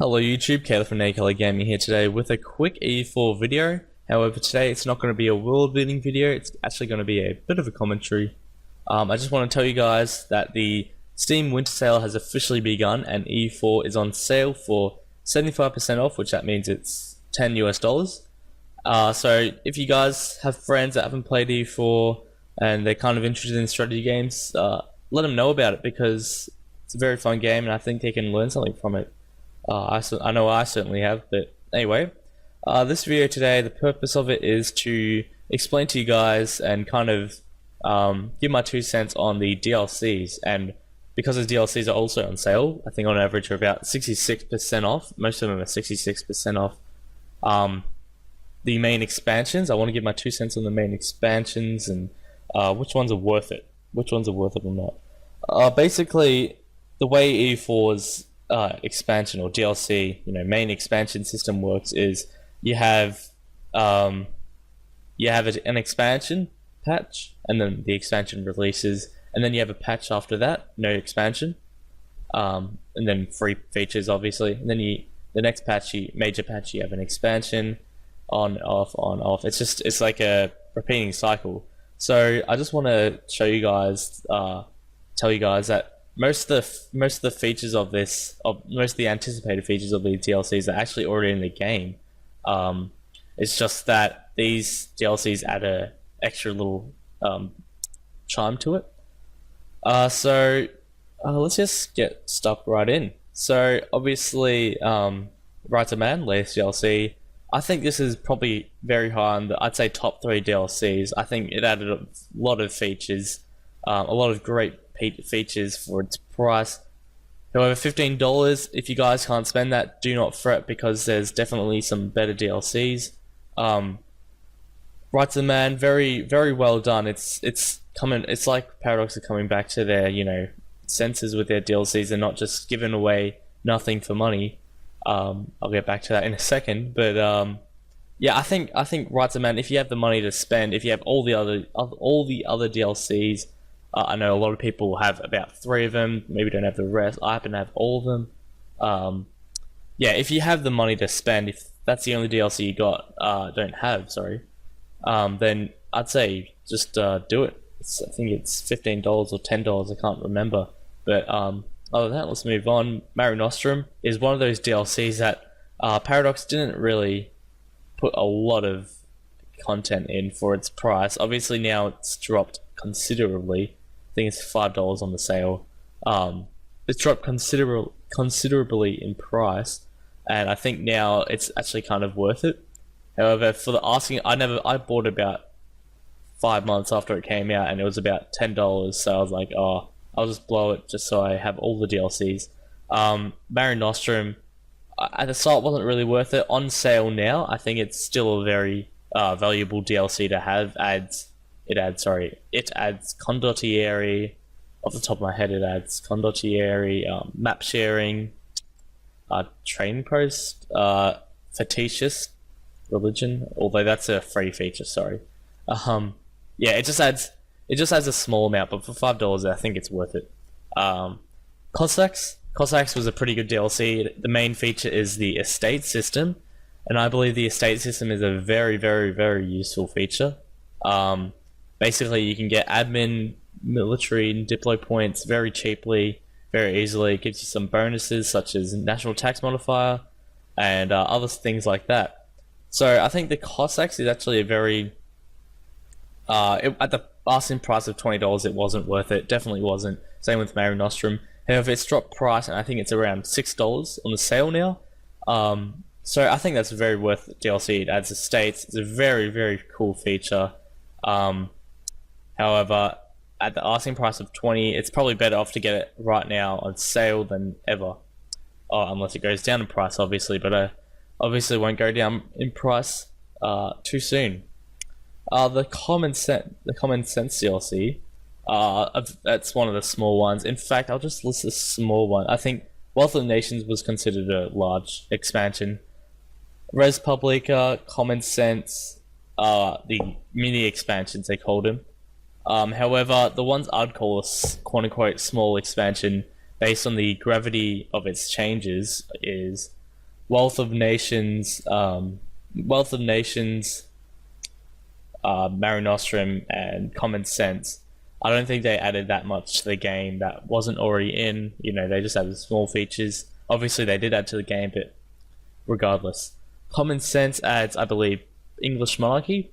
Hello YouTube, Calo from NatoCaloGaming here today with a quick E4 video. However, today it's not going to be a world building video, it's actually going to be a bit of a commentary. I just want to tell you guys that the Steam Winter Sale has officially begun and E4 is on sale for 75% off, which that means it's $10 US. So if you guys have friends that haven't played E4 and they're kind of interested in strategy games, let them know about it because it's a very fun game and I think they can learn something from it. I know I certainly have, but anyway, this video today, the purpose of it is to explain to you guys and kind of give my 2 cents on the DLCs. And because the DLCs are also on sale, I think on average are about 66% off. Most of them are 66% off. The main expansions, I want to give my 2 cents on the main expansions and which ones are worth it. Which ones are worth it or not. Basically, the way E4's expansion or DLC, main expansion system works is you have an expansion patch, and then the expansion releases, and then you have a patch after that, no expansion, and then free features obviously, and then the next patch, major patch, you have an expansion, on off. It's like a repeating cycle. So I just want to show you guys, tell you guys that most of the features of most of the anticipated features of these DLCs are actually already in the game. It's just that these DLCs add a extra little charm to it. So let's just get stuck right in. So obviously, Right to Man, latest DLC. I think this is probably very high on the, I'd say, top 3 DLCs. I think it added a lot of features, a lot of great features for its price. However, $15, if you guys can't spend that, do not fret because there's definitely some better DLCs. Right to the Man, very well done. It's like Paradox are coming back to their senses with their DLCs and not just giving away nothing for money. I'll get back to that in a second, but yeah, I think Right to the Man, if you have the money to spend, if you have all the other DLCs, I know a lot of people have about 3 of them, maybe don't have the rest. I happen to have all of them. Yeah, if you have the money to spend, if that's the only DLC you don't have, sorry, then I'd say just do it. I think it's $15 or $10, I can't remember. But other than that, let's move on. Mare Nostrum is one of those DLCs that Paradox didn't really put a lot of content in for its price. Obviously now it's dropped considerably. I think it's $5 on the sale. It's dropped considerably in price, and I think now it's actually kind of worth it. However, for the asking, I bought about 5 months after it came out, and it was about $10. So I was like, oh, I'll just blow it just so I have all the DLCs. Mare Nostrum, at the start wasn't really worth it. On sale now, I think it's still a very valuable DLC to have. It adds condottieri. Off the top of my head, it adds condottieri, map sharing, trading post, fictitious religion. Although that's a free feature, sorry. Yeah, it just adds a small amount, but for $5, I think it's worth it. Cossacks was a pretty good DLC. The main feature is the estate system, and I believe the estate system is a very useful feature. Basically, you can get admin, military, and diplo points very cheaply, very easily. It gives you some bonuses such as national tax modifier and other things like that. So I think the Cossacks is actually a very at the asking price of $20, it wasn't worth it. Definitely wasn't. Same with Mare Nostrum. However, it's dropped price, and I think it's around $6 on the sale now. So I think that's very worth it. DLC. It adds estates. It's a very cool feature. However, at the asking price of $20, it's probably better off to get it right now on sale than ever. Unless it goes down in price, obviously, but obviously won't go down in price too soon. The common sense DLC, that's one of the small ones. In fact, I'll just list a small one. I think Wealth of Nations was considered a large expansion. Res Publica, Common Sense, the mini expansions they called them. However, the ones I'd call a quote-unquote small expansion based on the gravity of its changes is Wealth of Nations, Mare Nostrum, and Common Sense. I don't think they added that much to the game that wasn't already in. You know, they just added small features. Obviously, they did add to the game, but regardless. Common Sense adds, I believe, English monarchy.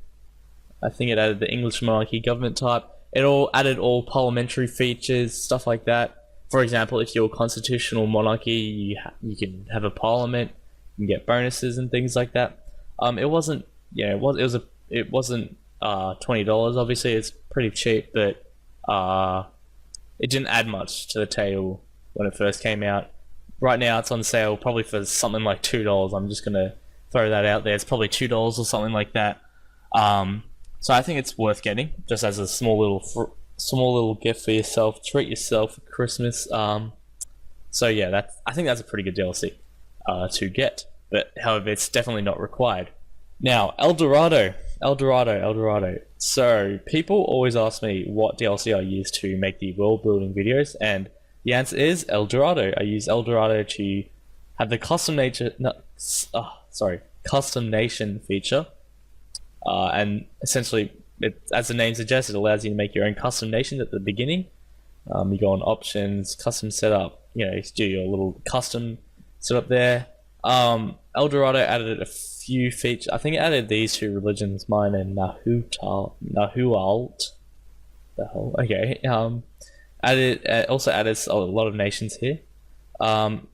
I think it added the English monarchy government type. It all added all parliamentary features, stuff like that. For example, if you're a constitutional monarchy, you can have a parliament, you can get bonuses and things like that. It wasn't, yeah, it wasn't $20. Obviously, it's pretty cheap, but it didn't add much to the table when it first came out. Right now, it's on sale probably for something like $2. I'm just gonna throw that out there. It's probably $2 or something like that. So I think it's worth getting, just as a small little gift for yourself. Treat yourself for Christmas. So yeah, I think that's a pretty good DLC to get. But however, it's definitely not required. Now, El Dorado. So people always ask me what DLC I use to make the world building videos, and the answer is El Dorado. I use El Dorado to have the custom nation feature, and essentially, as the name suggests, it allows you to make your own custom nations at the beginning. You go on options, custom setup. You know, you do your little custom setup there. El Dorado added a few features. I think it added these two religions, mine and Nahualt. The hell? Okay. Also added a lot of nations here. And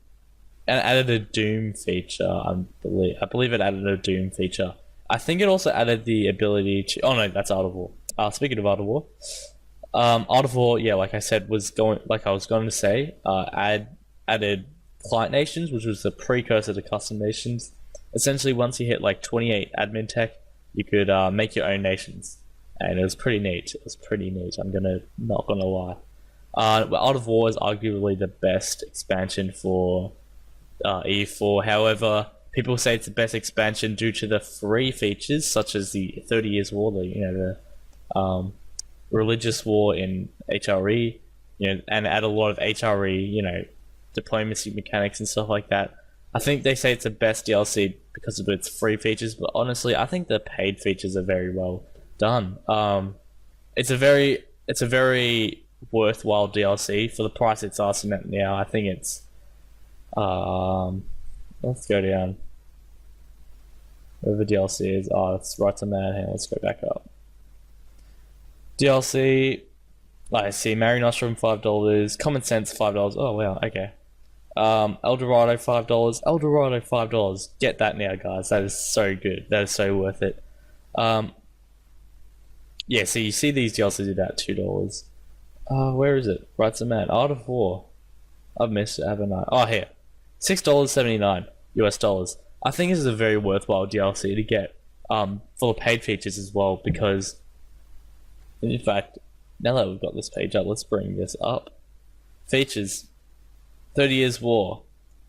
added a Doom feature. I believe it added a Doom feature. I think it also added the ability to. Oh no, that's Art of War. Speaking of Art of War, Art of War, yeah, like I said, I was going to say, added client nations, which was the precursor to custom nations. Essentially, once you hit like 28 admin tech, you could make your own nations, and it was pretty neat. I'm not gonna lie. Art of War is arguably the best expansion for EU4. However, people say it's the best expansion due to the free features, such as the 30 Years War, the religious war in HRE, and add a lot of HRE, diplomacy mechanics and stuff like that. I think they say it's the best DLC because of its free features, but honestly, I think the paid features are very well done. It's a very worthwhile DLC for the price it's asking at now. I think it's let's go down. Whatever DLC is. Oh, it's right to man. Let's go back up. DLC. I see. Mare Nostrum $5. Common Sense $5. Oh wow. Okay. El Dorado $5. El Dorado $5. Get that now, guys. That is so good. That is so worth it. Yeah. So you see these DLCs about $2. Where is it? Right to man. Art of War. I've missed it, haven't I? Oh, here. $6.79 US. I think this is a very worthwhile DLC to get for the paid features as well, because in fact, now that we've got this page up, let's bring this up. Features. 30 Years War.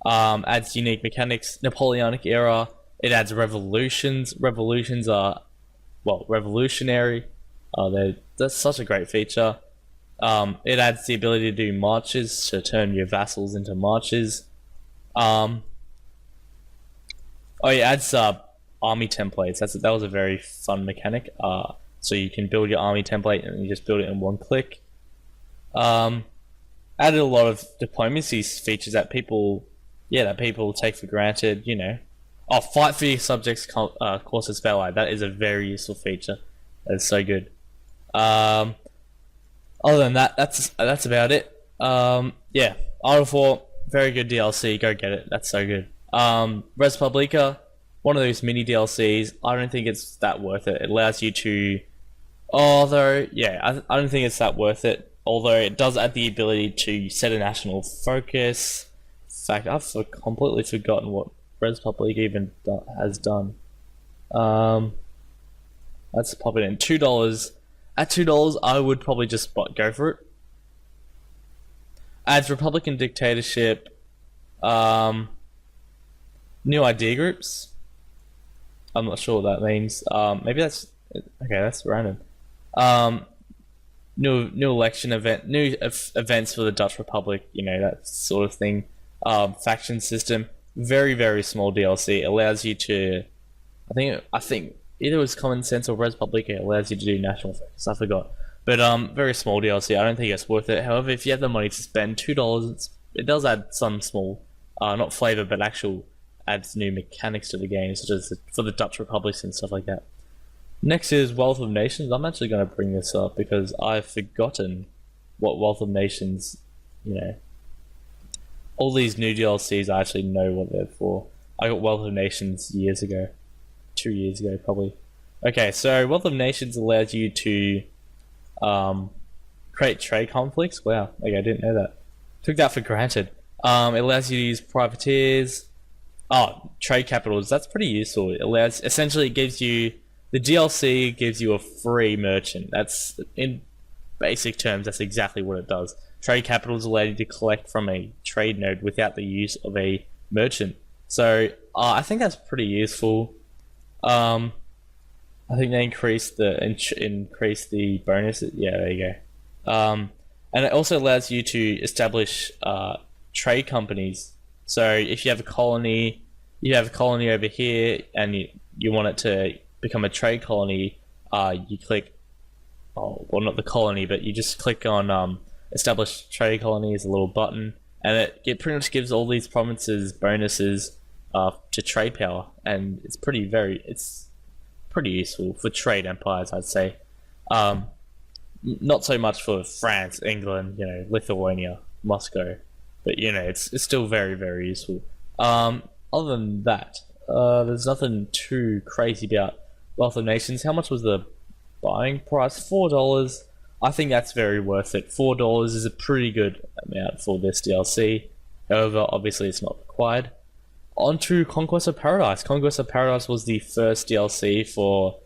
Adds unique mechanics. Napoleonic era. It adds revolutions. Revolutions are, well, revolutionary. That's such a great feature. It adds the ability to do marches, to turn your vassals into marches. It adds army templates. That was a very fun mechanic. So you can build your army template and you just build it in one click. Added a lot of diplomacy features that people take for granted. Fight for your subjects courses spell. That is a very useful feature. That is so good. Other than that, that's about it. Yeah, Art of War, very good DLC. Go get it. That's so good. Res Publica, one of those mini DLCs. I don't think it's that worth it. It allows you to, I don't think it's that worth it. Although it does add the ability to set a national focus. In fact, I've completely forgotten what Res Publica even has done. Let's pop it in. $2. At $2, I would probably just go for it. Adds Republican dictatorship. New idea groups. I'm not sure what that means. Maybe that's okay. That's random. New election event. New events for the Dutch Republic. That sort of thing. Faction system. very small DLC. It allows you to, I think either it was Common Sense or Res Publica. It allows you to do national focus. I forgot, but very small DLC. I don't think it's worth it. However, if you have the money to spend $2, it does add some small, not flavor, but actual adds new mechanics to the game, such as for the Dutch republics and stuff like that. Next is Wealth of Nations. I'm actually going to bring this up because I've forgotten what Wealth of Nations, you know, all these new DLCs, I actually know what they're for. I got Wealth of Nations years ago. 2 years ago, probably. Okay, so Wealth of Nations allows you to create trade conflicts. Wow, okay, I didn't know that. Took that for granted. It allows you to use privateers. Oh, trade capitals. That's pretty useful. It allows, essentially, it gives you, the DLC gives you a free merchant. That's, in basic terms, that's exactly what it does. Trade capitals allow you to collect from a trade node without the use of a merchant. So I think that's pretty useful. I think they increase the bonus. Yeah, there you go. And it also allows you to establish trade companies. So if you have a colony, over here, and you want it to become a trade colony, you click, oh, well, not the colony, but you just click on establish trade colony as a little button, and it pretty much gives all these provinces bonuses to trade power, and it's pretty useful for trade empires, I'd say. Not so much for France, England, you know, Lithuania, Moscow, but you know, it's still very useful. Other than that, there's nothing too crazy about Wealth of Nations. How much was the buying price? $4. I think that's very worth it. $4 is a pretty good amount for this DLC. However, obviously it's not required. On to Conquest of Paradise. Conquest of Paradise was the first DLC for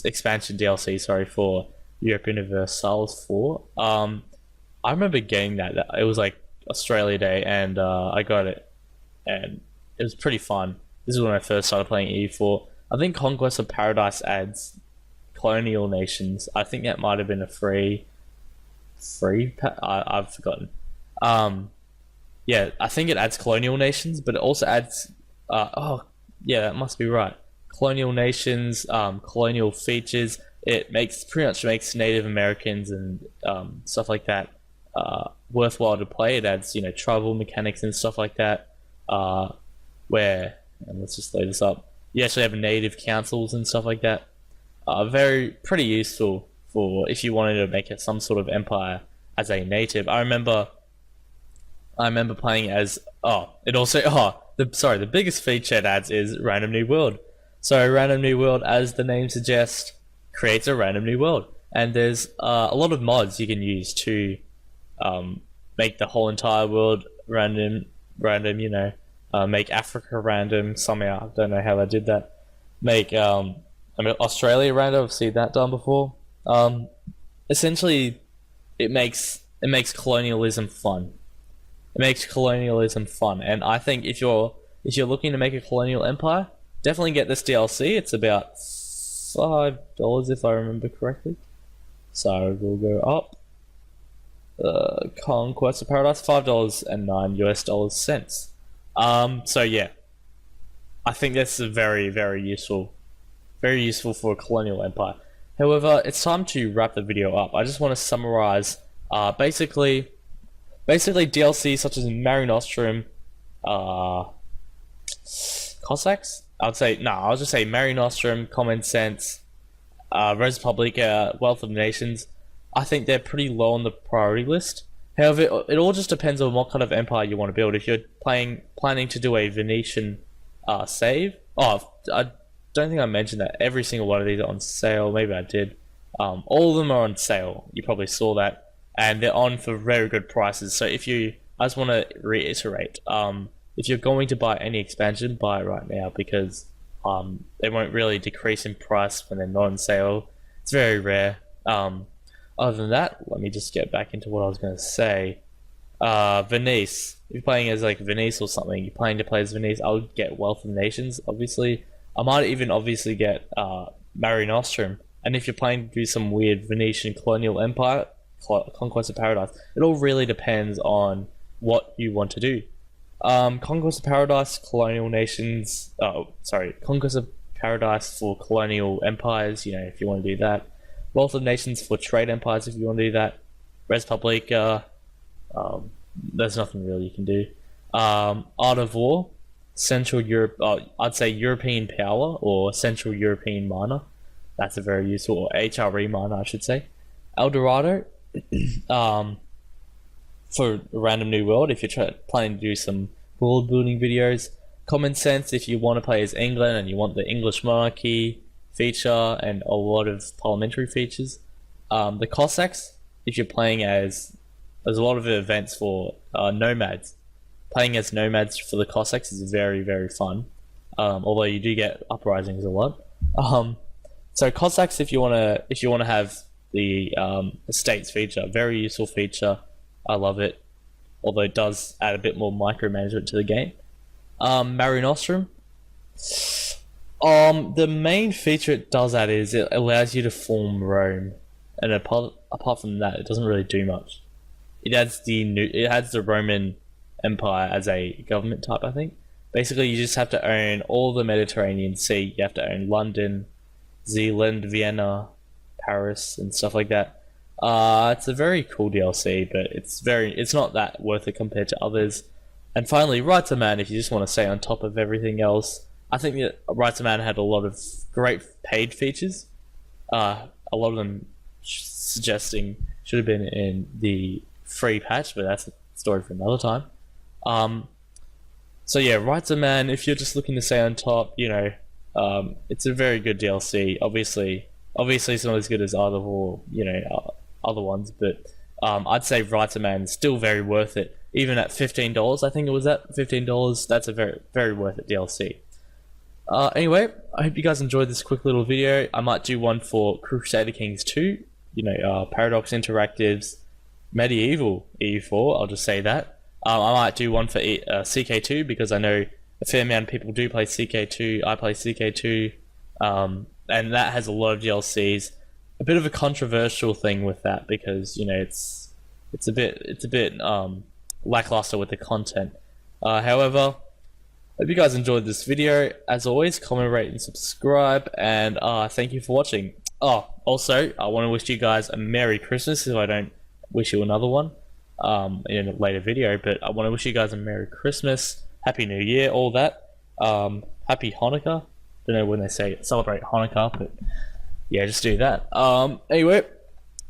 expansion DLC, sorry, for Europa Universalis 4. I remember getting that. It was like Australia Day, and I got it, and it was pretty fun. This is when I first started playing EU4. I think Conquest of Paradise adds colonial nations. I think that might have been a free I've forgotten. Yeah, I think it adds colonial nations, but it also adds oh yeah, that must be right. Colonial nations, colonial features. It pretty much makes Native Americans and stuff like that worthwhile to play. It adds, you know, tribal mechanics and stuff like that. Where, and let's just load this up. You actually have native councils and stuff like that. Pretty useful for if you wanted to make it some sort of empire as a native. I remember playing as the biggest feature it adds is Random New World. So Random New World, as the name suggests, creates a random new world, and there's a lot of mods you can use to make the whole entire world random. You know, make Africa random somehow. I don't know how I did that. Make Australia random. I've seen that done before. Essentially, it makes colonialism fun. It makes colonialism fun, and I think if you're looking to make a colonial empire, definitely get this DLC. It's about $5 if I remember correctly. So we'll go up. Conquest of Paradise, $5.09 US. So yeah, I think that's a very useful for a colonial empire. However, it's time to wrap the video up. I just want to summarize basically DLC such as Mare Nostrum, Cossacks. I'll just say Mare Nostrum, Common Sense, Res Publica, Wealth of Nations. I think they're pretty low on the priority list. However, it all just depends on what kind of empire you want to build. If you're planning to do a Venetian save, I don't think I mentioned that. Every single one of these are on sale. Maybe I did. All of them are on sale. You probably saw that, and they're on for very good prices. So I just want to reiterate, if you're going to buy any expansion, buy it right now, because they won't really decrease in price when they're not on sale. It's very rare. Other than that, let me just get back into what I was going to say. Venice. If you're playing as like Venice or something, you're planning to play as Venice, I would get Wealth of Nations, obviously. I might even obviously get Mare Nostrum. And if you're planning to do some weird Venetian colonial empire, Conquest of Paradise, it all really depends on what you want to do. Conquest of Paradise, colonial nations. Oh, sorry, Conquest of Paradise for colonial empires. You know, if you want to do that. Wealth of Nations for trade empires, if you want to do that. Res Publica. There's nothing really you can do. Art of War, Central Europe. I'd say European Power or Central European Minor. That's a very useful, or HRE minor, I should say. El Dorado, for a random new world, if you're planning to do some world building videos. Common Sense, if you want to play as England and you want the English monarchy feature and a lot of parliamentary features. The Cossacks, if you're playing as, there's a lot of events for nomads. Playing as nomads for the Cossacks is very, very fun. Although you do get uprisings a lot. So Cossacks, if you wanna have the estates feature, very useful feature. I love it. Although it does add a bit more micromanagement to the game. Mare Nostrum. The main feature it does add is it allows you to form Rome, and apart from that, it doesn't really do much. It adds the Roman Empire as a government type, I think. Basically, you just have to own all the Mediterranean Sea. You have to own London, Zealand, Vienna, Paris, and stuff like that. It's a very cool DLC, but it's not that worth it compared to others. And finally, Rights of Man, if you just want to stay on top of everything else. I think that Rights of Man had a lot of great paid features. A lot of them suggesting should have been in the free patch, but that's a story for another time. So yeah, Rights of Man, if you're just looking to stay on top, you know, it's a very good DLC. Obviously it's not as good as other other ones, but I'd say Rights of Man is still very worth it. Even at $15, I think it was at $15, that's a very, very worth it DLC. Anyway, I hope you guys enjoyed this quick little video. I might do one for Crusader Kings 2, you know, Paradox Interactive's Medieval EU4, I'll just say that. I might do one for CK2 because I know a fair amount of people do play CK2. I play CK2, and that has a lot of DLCs. A bit of a controversial thing with that because, you know, it's a bit lackluster with the content. However, hope you guys enjoyed this video. As always, comment, rate, and subscribe, and thank you for watching. Also, I want to wish you guys a Merry Christmas if I don't wish you another one in a later video, but I want to wish you guys a Merry Christmas, Happy New Year, all that. Happy Hanukkah. Don't know when they say celebrate Hanukkah, but yeah, just do that. Anyway,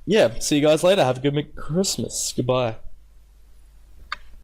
yeah, see you guys later. Have a good Christmas. Goodbye.